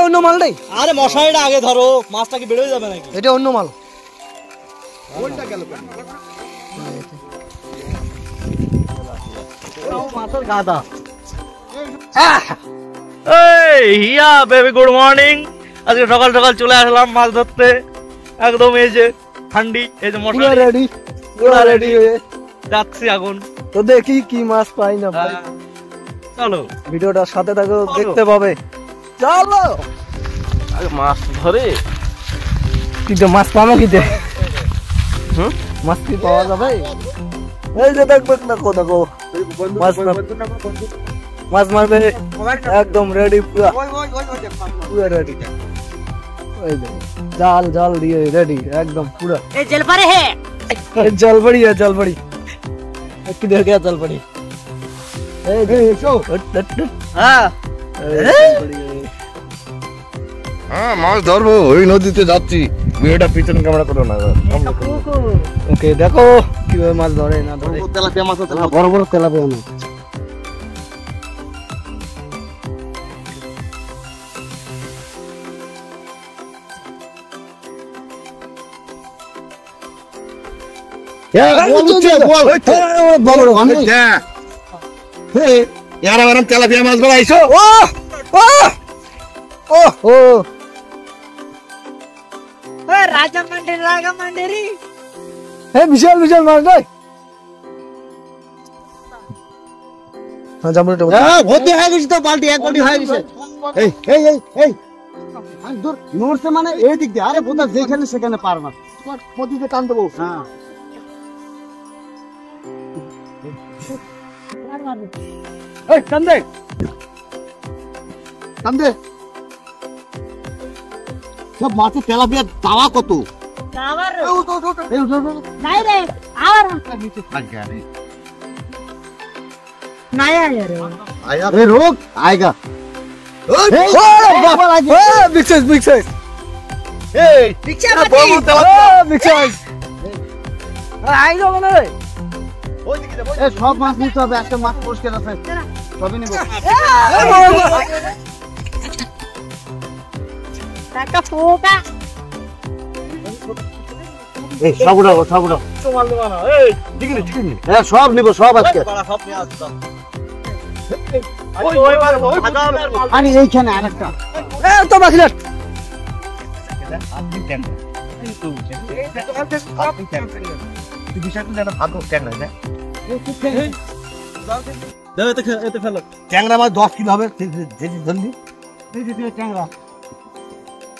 অন্য মাল নেই। আরে মশারিটা আগে ধরো, মাছটা কি বেরোয় যাবে নাকি? এটা অন্য মাল। মাছের গাদা। হিয়া বেবি, গুড মর্নিং। আজকে সকাল সকাল চলে আসলাম মাছ ধরতে। একদম এই যে ঠান্ডি, এই যে মশলা রেডি, পুরো রেডি হয়ে যাচ্ছি এখন। তো দেখি কি মাছ পাই না পাই। চলো ভিডিওটার সাথে থাকো, দেখতে পাবে। চলো আগে মাছ ধরে কিন্তু মাছ পাবো কি দে? মাছ কি পাওয়া যাবে? এই যে দেখবে না কো দেখো মাছ মাছ মারবে একদম রেডি, পুরো পুরো রেডি। ওই দেখো জাল জাল দিয়ে রেডি একদম পুরো। ए जल पर है जल पड़ी है, जल पड़ी किधर गया जल पड़ी? হ্যাঁ মাছ ধরবো, ওই নদীতে যাচ্ছি। ভিডিওটা পিছন ক্যামেরা করো না। ওকে দেখো কিভাবে মাছ ধরে না ধরে। তেলাপিয়া মাছ, বড় বড় তেলাপিয়া মাছ। তেলাপিয়া মাছ বেড়াইছো। राजा मंडेरी বিশাল বিশাল মাছ নাই। ভর্তি হয়ে গেছে তো, বালতি এক বালতি হয়ে গেছে। এই এই এই এই দূর নড়ছে মানে এই দিক দিয়ে। আরে বোধা যেখানে সেখানে পার না, পদিকে টান দেবো। হ্যাঁ এই টান দে, টান দে। সব মাছের তেলাপিয়া দাওয়া কত? टावर এই উঠো উঠো। नहीं रे और নিচে থাকবে। আরে नया यार आएगा रे, रोक आएगा। बिग साइज बिग साइज पीछे मत बिग साइज। আই যাও না রে। এই সব মাছ নিতে হবে, একটা মাছ পরিষ্কার আছে সবই নেব। टाका फोका এই সব উঠাবো, সব উঠাবো। মাল দেবা না। এই ঠিক নেই, ঠিক নেই। হ্যাঁ সব নিব, সব আজকে। সব নিয়ে আসতাম। ওই মাছ, ওই ভাগা হবে আর মাল। আরে এইখানে আরেকটা। এ তো বাকি না। ট্যাংরা মাছ 10 কিলো হবে। জলদি ট্যাংরা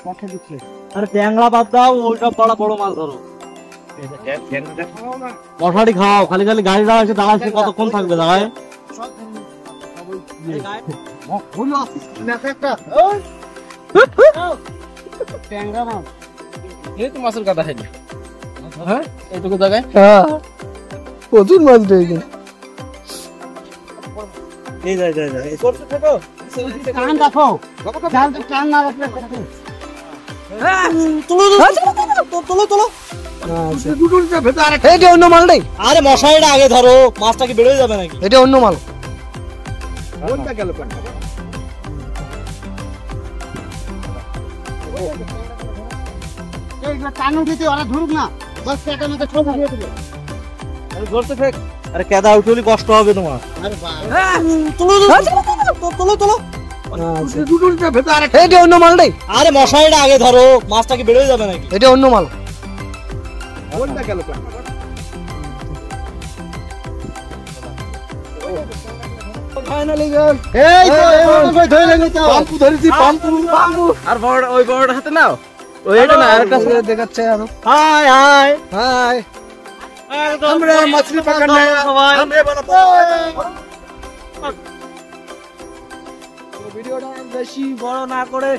পাঠা দিচ্ছে। আরে ট্যাংরা বাদ দাও, ওইটা বড় বড় মাছ ধরো। মশারি খাও, খালি খালি গাড়ি দাঁড়াচ্ছে, দাঁড়াচ্ছে কতক্ষণ থাকবে দাঁড়ায়? ট্যাংরা মাছ এই তো মাছের গাদা খাইনি। হ্যাঁ এইটুকু জায়গায় প্রচুর মাছ রয়েছে। এই যাই যাই যাই করতে থাকো। কান দেখো, জাল তো কান না রাখলে কথা। এটা অন্য মাল নেই। আরে মশারিটা আগে ধরো, মাছটা কি বেরোয় যাবে নাকি? এটা অন্য মাল। কোনটা গেল কোন? এই কানু দিতে ওরা ধরুক না, বস পেটের মধ্যে ছোট দিয়ে দিবে। আরে ধরতে থাক। আরে কেদা উঠলে কষ্ট হবে তোমার। আরে বাবা এটা অন্য মাল নেই। আরে মশারিটা আগে ধরো, মাছটা কি বেরোয় যাবে নাকি? এটা অন্য মাল। কোনটা গেল কোন? ফাইনালি গাইস, এই তো এই ধরে লাগি তো। পাম্পু ধরেছি, পাম্পু পাম্পু। আর বড় ওই বড়টা হাতে নাও। ওই এটা না, আরেকটা দেখাচ্ছে আরো। হাই হাই হাই, একদম আমরা মাছলি পাকানে সবাই। ভিডিওটা বেশি বড় না করে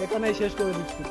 এখানেই শেষ করে দিচ্ছি।